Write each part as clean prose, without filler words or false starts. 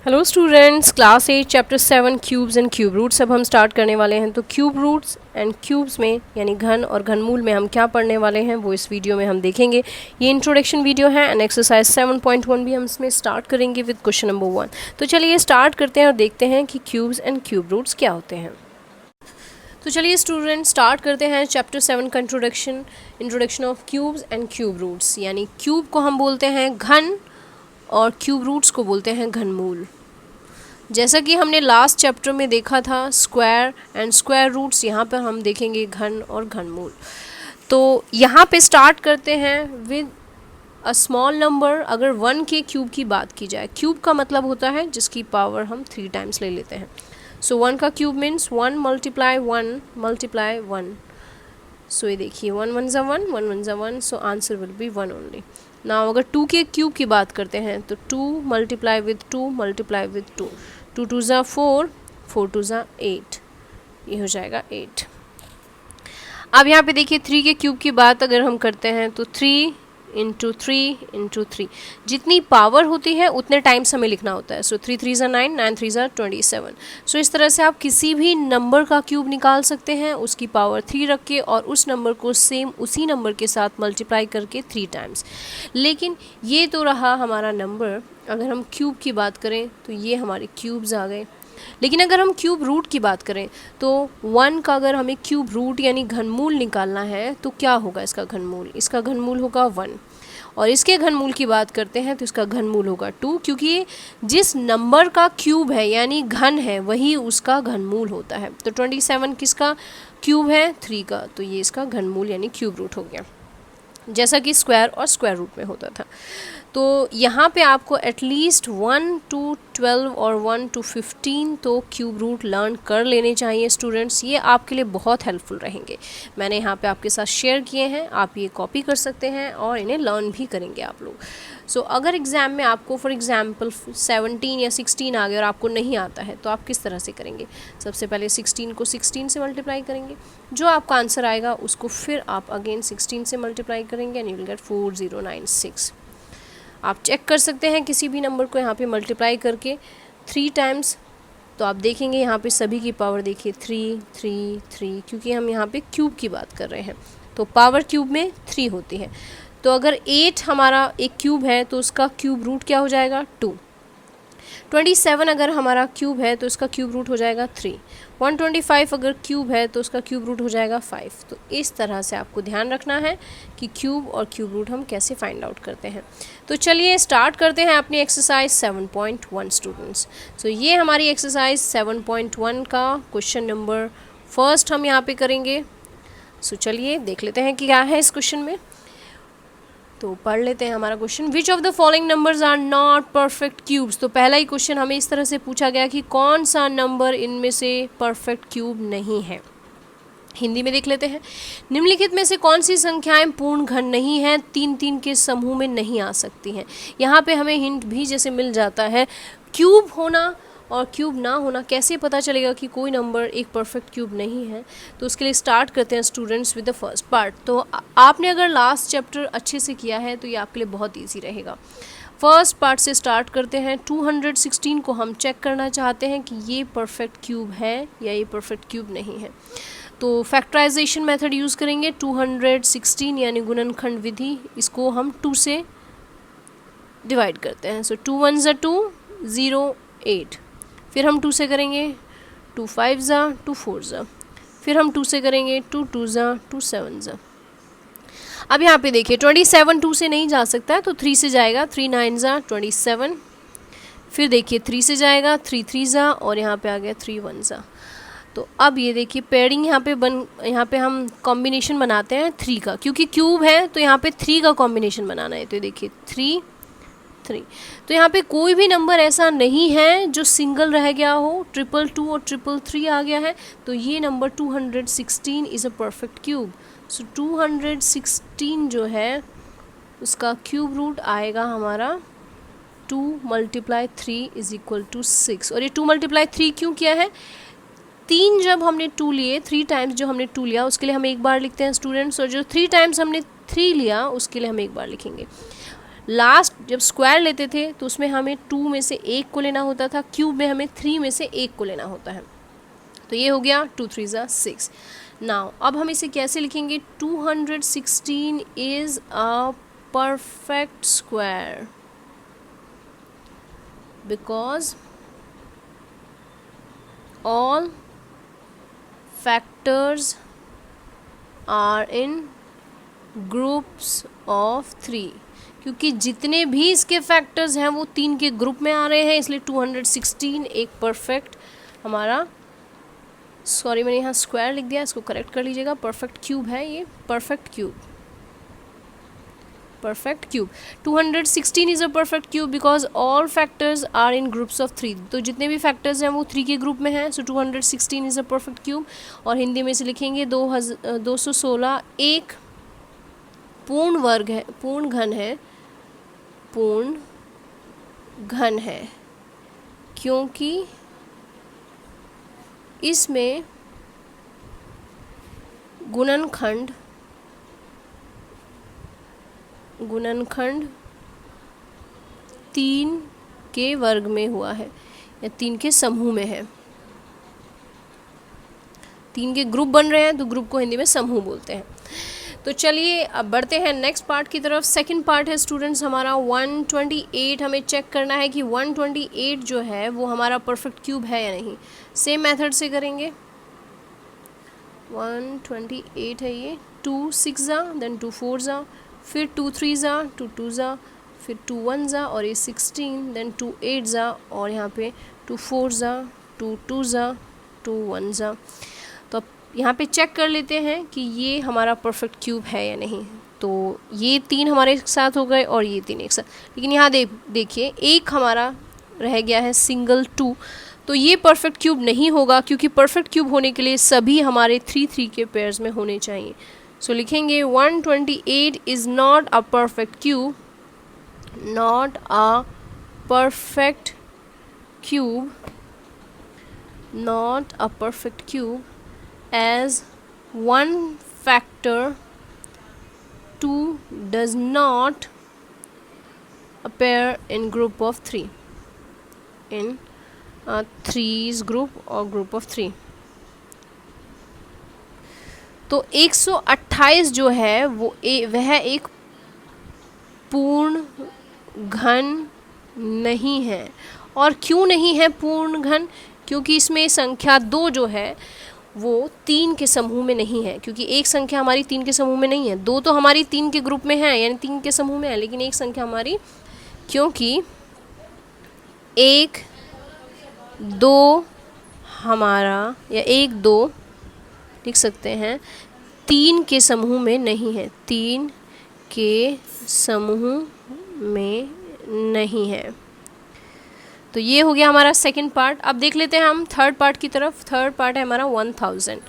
Hello students, class 8 chapter 7 cubes and cube roots अब हम start करने वाले हैं। तो क्यूब रूट्स एंड क्यूब्स में यानी घन और घनमूल में हम क्या पढ़ने वाले हैं वो इस वीडियो में हम देखेंगे। ये इंट्रोडक्शन वीडियो है एंड एक्सरसाइज 7.1 भी हम इसमें स्टार्ट करेंगे विद क्वेश्चन नंबर 1। तो चलिए स्टार्ट करते हैं और देखते हैं कि क्यूब्स एंड क्यूब रूट्स क्या होते हैं। तो चलिए स्टूडेंट स्टार्ट करते हैं चैप्टर 7 का introduction of cubes and cube roots. यानी क्यूब को हम बोलते हैं घन और क्यूब रूट्स को बोलते हैं घनमूल। जैसा कि हमने लास्ट चैप्टर में देखा था स्क्वायर एंड स्क्वायर रूट्स, यहाँ पर हम देखेंगे घन और घनमूल। तो यहाँ पे स्टार्ट करते हैं विद अ स्मॉल नंबर। अगर 1 के क्यूब की बात की जाए, क्यूब का मतलब होता है जिसकी पावर हम 3 टाइम्स ले लेते हैं। सो 1 का क्यूब मीन्स 1 मल्टीप्लाई 1 मल्टीप्लाई 1। सो ये देखिए 1 1 ज़ा 1 1 1 ज़ा 1, so answer will be 1 only. Now अगर 2 के क्यूब की बात करते हैं तो 2 मल्टीप्लाई विद 2 मल्टीप्लाई विद 2, 2 2 ज़ा 4 4 2 ज़ा 8, ये हो जाएगा 8। अब यहाँ पे देखिए 3 के क्यूब की बात अगर हम करते हैं तो 3 इंटू 3 इंटू 3, जितनी पावर होती है उतने टाइम्स हमें लिखना होता है। सो 3 3 ज़ा 9 9 3 ज़ा 27। सो इस तरह से आप किसी भी नंबर का क्यूब निकाल सकते हैं उसकी पावर 3 रख के और उस नंबर को सेम उसी नंबर के साथ मल्टीप्लाई करके 3 टाइम्स। लेकिन ये तो रहा हमारा नंबर। अगर हम क्यूब की बात करें तो ये हमारे क्यूब्स आ गए। लेकिन अगर हम क्यूब रूट की बात करें तो 1 का अगर हमें क्यूब रूट यानी घनमूल निकालना है तो क्या होगा इसका घनमूल? इसका घनमूल होगा 1। और इसके घनमूल की बात करते हैं तो इसका घनमूल होगा 2, क्योंकि जिस नंबर का क्यूब है यानी घन है वही उसका घनमूल होता है। तो 27 किसका क्यूब है? 3 का, तो ये इसका घनमूल यानी क्यूब रूट हो गया, जैसा कि स्क्वायर और स्क्वायर रूट में होता था। तो यहाँ पे आपको एटलीस्ट 1 to 12 और 1 to 15 तो क्यूब रूट लर्न कर लेने चाहिए स्टूडेंट्स। ये आपके लिए बहुत हेल्पफुल रहेंगे। मैंने यहाँ पे आपके साथ शेयर किए हैं, आप ये कॉपी कर सकते हैं और इन्हें लर्न भी करेंगे आप लोग। सो अगर एग्ज़ाम में आपको फॉर एग्जांपल 17 या 16 आ गया और आपको नहीं आता है तो आप किस तरह से करेंगे? सबसे पहले 16 को 16 से मल्टीप्लाई करेंगे, जो आपका आंसर आएगा उसको फिर आप अगेन 16 से मल्टीप्लाई करेंगे एंड यू विल गेट 4096। आप चेक कर सकते हैं किसी भी नंबर को यहाँ पे मल्टीप्लाई करके 3 टाइम्स, तो आप देखेंगे यहाँ पे सभी की पावर देखिए 3 3 3, क्योंकि हम यहाँ पे क्यूब की बात कर रहे हैं तो पावर क्यूब में 3 होती है। तो अगर 8 हमारा एक क्यूब है तो उसका क्यूब रूट क्या हो जाएगा? 2। 27 अगर हमारा क्यूब है तो इसका क्यूब रूट हो जाएगा 3। 125 अगर क्यूब है तो उसका क्यूब रूट हो जाएगा 5। तो इस तरह से आपको ध्यान रखना है कि क्यूब और क्यूब रूट हम कैसे फाइंड आउट करते हैं। तो चलिए स्टार्ट करते हैं अपनी एक्सरसाइज 7.1 स्टूडेंट्स। सो ये हमारी एक्सरसाइज 7.1 का क्वेश्चन नंबर फर्स्ट हम यहाँ पे करेंगे। सो चलिए देख लेते हैं कि क्या है इस क्वेश्चन में। तो पढ़ लेते हैं हमारा क्वेश्चन। Which of the following numbers are not perfect cubes. तो पहला ही क्वेश्चन हमें इस तरह से पूछा गया कि कौन सा नंबर इनमें से परफेक्ट क्यूब नहीं है। हिंदी में देख लेते हैं। निम्नलिखित में से कौन सी संख्याएं पूर्ण घन नहीं हैं, 3 3 के समूह में नहीं आ सकती हैं। यहाँ पे हमें हिंट भी जैसे मिल जाता है। क्यूब होना और क्यूब ना होना कैसे पता चलेगा कि कोई नंबर एक परफेक्ट क्यूब नहीं है? तो उसके लिए स्टार्ट करते हैं students with the first part. तो आपने अगर लास्ट चैप्टर अच्छे से किया है तो ये आपके लिए बहुत ईजी रहेगा। फर्स्ट पार्ट से स्टार्ट करते हैं। 216 को हम चेक करना चाहते हैं कि ये परफेक्ट क्यूब है या ये परफेक्ट क्यूब नहीं है। तो फैक्टराइजेशन मेथड यूज़ करेंगे। 216 यानी गुणनखंड विधि, इसको हम 2 से डिवाइड करते हैं। सो 2 1 ज़ा 2 0 8, फिर हम 2 से करेंगे 2 5 ज़ा 2 4 ज़ा, फिर हम 2 से करेंगे 2 2 ज़ा 2 7 ज़ा। अब यहाँ पे देखिए 27 2 से नहीं जा सकता है तो 3 से जाएगा। 3 9 ज़ा 27, फिर देखिए 3 से जाएगा 3 3 ज़ा और यहाँ पे आ गया 3 1 ज़ा। तो अब ये देखिए पेयरिंग यहाँ पे हम कॉम्बिनेशन बनाते हैं 3 का, क्योंकि क्यूब है तो यहाँ पे 3 का कॉम्बिनेशन बनाना है। तो देखिए 3 3, तो यहाँ पे कोई भी नंबर ऐसा नहीं है जो सिंगल रह गया हो। 222 और 333 आ गया है, तो ये number 216 is a perfect cube. So 216 जो है उसका क्यूब रूट आएगा हमारा 2 मल्टीप्लाई 3 इज इक्वल टू 6। और ये 2 मल्टीप्लाई 3 क्यों किया है? 3 जब हमने 2 लिए, 3 टाइम्स जो हमने 2 लिया उसके लिए हम एक बार लिखते हैं स्टूडेंट्स, और जो 3 टाइम्स हमने 3 लिया उसके लिए हम एक बार लिखेंगे। लास्ट जब स्क्वायर लेते थे तो उसमें हमें 2 में से 1 को लेना होता था, क्यूब में हमें 3 में से 1 को लेना होता है। तो ये हो गया 2 3 ज़ा 6। नाउ अब हम इसे कैसे लिखेंगे, 216 is a perfect square because all factors are in groups of 3, क्योंकि जितने भी इसके फैक्टर्स हैं वो 3 के ग्रुप में आ रहे हैं, इसलिए 216 एक परफेक्ट हमारा, सॉरी मैंने यहाँ स्क्वायर लिख दिया, इसको करेक्ट कर लीजिएगा, परफेक्ट क्यूब है ये, perfect cube, perfect cube. 216 is a perfect cube because all factors are in groups of 3. तो जितने भी फैक्टर्स हैं वो 3 के ग्रुप में हैं, सो 216 is a perfect cube। और हिंदी में से लिखेंगे 216 एक पूर्ण वर्ग है, पूर्ण घन है, पूर्ण घन है, क्योंकि इसमें गुणनखंड 3 के वर्ग में हुआ है या 3 के समूह में है। 3 के ग्रुप बन रहे हैं तो ग्रुप को हिंदी में समूह बोलते हैं। तो चलिए अब बढ़ते हैं नेक्स्ट पार्ट की तरफ। सेकंड पार्ट है स्टूडेंट्स हमारा 128। हमें चेक करना है कि 128 जो है वो हमारा परफेक्ट क्यूब है या नहीं। सेम मेथड से करेंगे। 128 है ये, 2 6 ज़ा, देन 2 4 ज़ा, फिर 2 3 ज़ा, 2 2 ज़ा, फिर 2 1 ज़ा और ये 16, देन 2 8 ज़ा और यहाँ पे 2 4 ज़ा, 2 2 ज़ा, 2 1 ज़ा। तो अब यहाँ पे चेक कर लेते हैं कि ये हमारा परफेक्ट क्यूब है या नहीं। तो ये 3 हमारे एक साथ हो गए और ये 3 एक साथ, लेकिन यहाँ देखिए एक हमारा रह गया है सिंगल 2, तो ये परफेक्ट क्यूब नहीं होगा, क्योंकि परफेक्ट क्यूब होने के लिए सभी हमारे 3 3 के पेयर्स में होने चाहिए। सो लिखेंगे 128 is not a perfect cube, not a perfect cube, not a perfect cube as one factor 2 does not appear in group of 3, in 3's group or group of 3। तो 128 जो है वो वह एक पूर्ण घन नहीं है। और क्यों नहीं है पूर्ण घन? क्योंकि इसमें संख्या 2 जो है वो 3 के समूह में नहीं है, क्योंकि एक संख्या हमारी 3 के समूह में नहीं है। 2 तो हमारी 3 के ग्रुप में है, यानी 3 के समूह में है, लेकिन एक संख्या हमारी, क्योंकि 1 2 हमारा, या 1 2 लिख सकते हैं, 3 के समूह में नहीं है, 3 के समूह में नहीं है। तो ये हो गया हमारा सेकंड पार्ट। अब देख लेते हैं हम थर्ड पार्ट की तरफ। थर्ड पार्ट है हमारा 1000।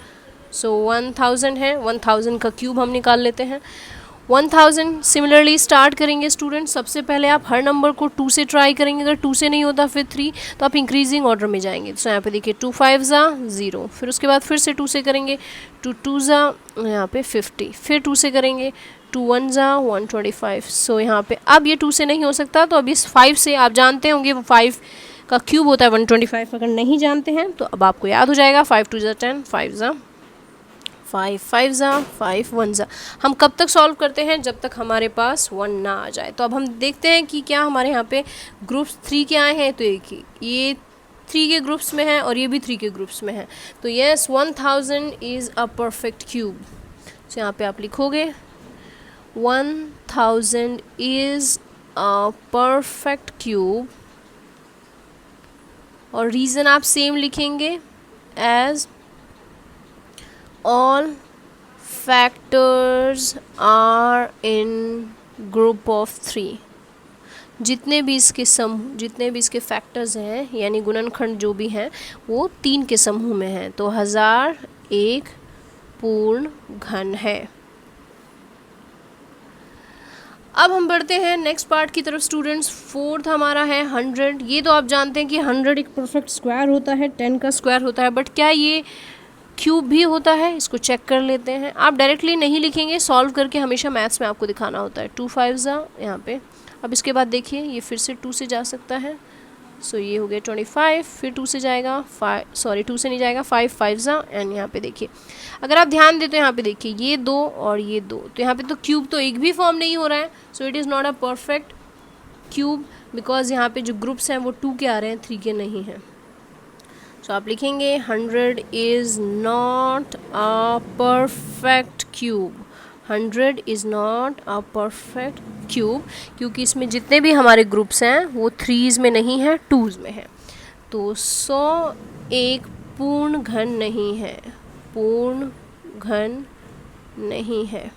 सो 1000 है, 1000 का क्यूब हम निकाल लेते हैं। 1000 सिमिलरली स्टार्ट करेंगे स्टूडेंट। सबसे पहले आप हर नंबर को 2 से ट्राई करेंगे, अगर 2 से नहीं होता फिर 3, तो आप इंक्रीजिंग ऑर्डर में जाएंगे। तो यहाँ पे देखिए 2 5 ज़ा 0, फिर उसके बाद फिर से 2 से करेंगे, 2 2 ज़ा यहाँ पे 50, फिर 2 से करेंगे, 2 1 ज़ा 125। सो यहाँ पे अब ये 2 से नहीं हो सकता, तो अब इस 5 से, आप जानते होंगे वो 5 का क्यूब होता है 125। अगर नहीं जानते हैं तो अब आपको याद हो जाएगा, 5 2 ज़ा 10, 5 ज़ा 5, 5 ज़ा 5, 1 ज़ा। हम कब तक सॉल्व करते हैं? जब तक हमारे पास 1 ना आ जाए। तो अब हम देखते हैं कि क्या हमारे यहाँ पे ग्रुप्स 3 के आए हैं। तो ये 3 के ग्रुप्स में है और ये भी 3 के ग्रुप्स में है। तो yes, 1000 is a perfect cube. तो यहाँ पे आप लिखोगे 1000 इज़ अ परफेक्ट क्यूब, और रीज़न आप सेम लिखेंगे, as all factors are in group of 3। जितने भी इसके फैक्टर्स हैं, यानी गुणनखंड जो भी हैं, वो 3 के समूह में हैं। तो 1000 एक पूर्ण घन है। अब हम बढ़ते हैं नेक्स्ट पार्ट की तरफ स्टूडेंट्स। फोर्थ हमारा है 100। ये तो आप जानते हैं कि 100 एक परफेक्ट स्क्वायर होता है, 10 का स्क्वायर होता है, बट क्या ये क्यूब भी होता है? इसको चेक कर लेते हैं। आप डायरेक्टली नहीं लिखेंगे, सॉल्व करके हमेशा मैथ्स में आपको दिखाना होता है। 2 5 ज़ा यहाँ पे अब इसके बाद देखिए ये फिर से 2 से जा सकता है, सो ये हो गया 25, फिर 2 से जाएगा 2 से नहीं जाएगा, 5 5 जा, एंड यहाँ पे देखिए अगर आप ध्यान देते हो यहाँ पे देखिए ये 2 और ये 2, तो यहाँ पे तो क्यूब तो एक भी फॉर्म नहीं हो रहा है, so it is not a perfect cube because यहाँ पे जो ग्रुप्स हैं वो 2 के आ रहे हैं, 3 के नहीं हैं। सो आप लिखेंगे 100 is not a perfect cube, 100 is not a perfect cube, क्योंकि इसमें जितने भी हमारे ग्रुप्स हैं वो 3s में नहीं है, 2s में है। तो 100 एक पूर्ण घन नहीं है, पूर्ण घन नहीं है।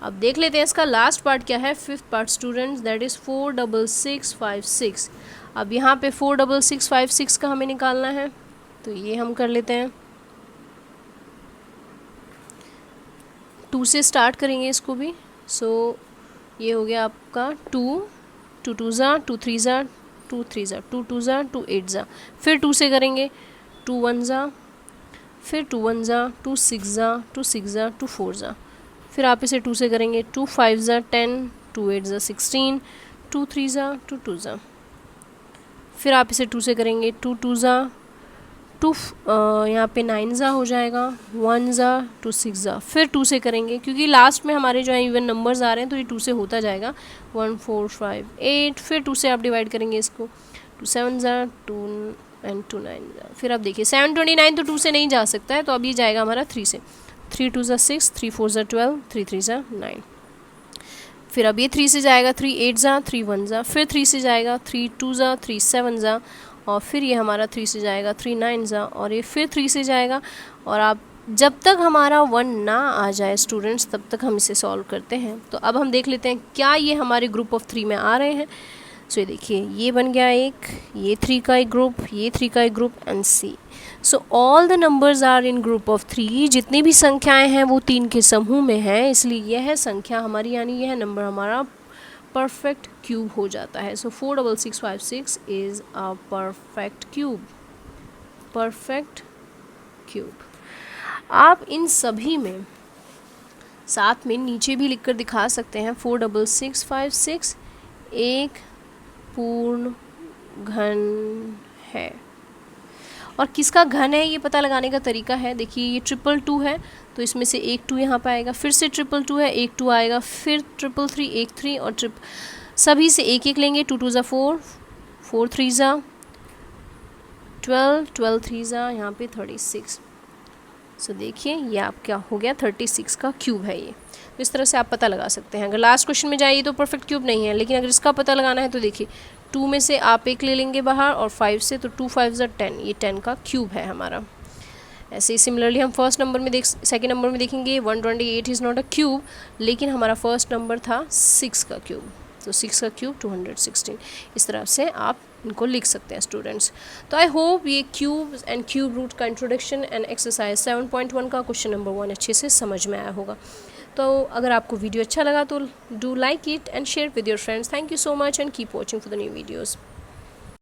अब देख लेते हैं इसका लास्ट पार्ट क्या है, 5th part students, that is 46656। अब यहाँ पे 46656 का हमें निकालना है, तो ये हम कर लेते हैं। 2 से स्टार्ट करेंगे इसको भी, सो ये हो गया आपका 2 2 2 ज़ा, 2 3 ज़ा, 2 3 ज़ा, 2 2 ज़ा, 2 8 ज़ा, फिर 2 से करेंगे 2 1 ज़ा, फिर 2 1 ज़ा, 2 6 ज़ा, 2 6 ज़ा, 2 4 ज़ा, फिर आप इसे 2 से करेंगे 2 5 ज़ा 10, 2 8 ज़ा 16, 2 3 ज़ा, 2 2 ज़ा, फिर आप इसे 2 से करेंगे 2 2 ज़ा, 2 यहाँ पे 9 ज़ा हो जाएगा, 1 ज़ा, 2 6 ज़ा, फिर 2 से करेंगे क्योंकि लास्ट में हमारे जो है इवन नंबर्स आ रहे हैं तो ये 2 से होता जाएगा, 1 4 5 8, फिर 2 से आप डिवाइड करेंगे इसको, 2 7 ज़ा, 2 एंड 2 9 ज़ा, फिर आप देखिए 729 तो 2 से नहीं जा सकता है, तो अब ये जाएगा हमारा 3 से, 3 2 ज़ा 6, 3 4 ज़ा 12, 3 3 ज़ा 9, फिर अब ये 3 से जाएगा 3 8 ज़ा, 3 1 ज़ा, फिर 3 से जाएगा 3 2 ज़ा, 3 7 ज़ा, और फिर ये हमारा 3 से जाएगा 3 9 ज़ा, और ये फिर 3 से जाएगा, और आप जब तक हमारा 1 ना आ जाए स्टूडेंट्स तब तक हम इसे सॉल्व करते हैं। तो अब हम देख लेते हैं क्या ये हमारे ग्रुप ऑफ 3 में आ रहे हैं। सो ये देखिए ये बन गया एक, ये 3 का एक ग्रुप, ये 3 का एक group, and C. So all the numbers are in group of 3, जितनी भी संख्याएं हैं वो 3 के समूह में है, इसलिए यह संख्या हमारी यानी यह नंबर हमारा परफेक्ट क्यूब हो जाता है। सो 46656 is a perfect cube, perfect cube. आप इन सभी में साथ में नीचे भी लिखकर दिखा सकते हैं 46656 एक पूर्ण घन है। और किसका घन है ये पता लगाने का तरीका है, देखिए ये 222 है तो इसमें से एक 2 यहाँ पर आएगा, फिर से 222 है, एक 2 आएगा, फिर 333 एक 3, और सभी से एक एक लेंगे, 2 2 ज़ा 4, 4 3 ज़ा 12, 12 3 ज़ा यहाँ पे 36। सो देखिए ये आपका हो गया 36 का क्यूब है ये। तो इस तरह से आप पता लगा सकते हैं। अगर लास्ट क्वेश्चन में जाइए तो परफेक्ट क्यूब नहीं है, लेकिन अगर इसका पता लगाना है तो देखिए 2 में से आप एक ले लेंगे बाहर और 5 से, तो 2 5 ज़ा 10, ये 10 का क्यूब है हमारा। ऐसे ही सिमिलरली हम सेकंड नंबर में देखेंगे 128 इज़ नॉट अ क्यूब, लेकिन हमारा फर्स्ट नंबर था 6 का क्यूब, तो 6 का क्यूब 216। इस तरह से आप इनको लिख सकते हैं स्टूडेंट्स। तो आई होप ये क्यूब एंड क्यूब रूट का इंट्रोडक्शन एंड एक्सरसाइज 7.1 का क्वेश्चन नंबर 1 अच्छे से समझ में आया होगा। तो अगर आपको वीडियो अच्छा लगा तो do like it and share with your friends. Thank you so much and keep watching for the new videos.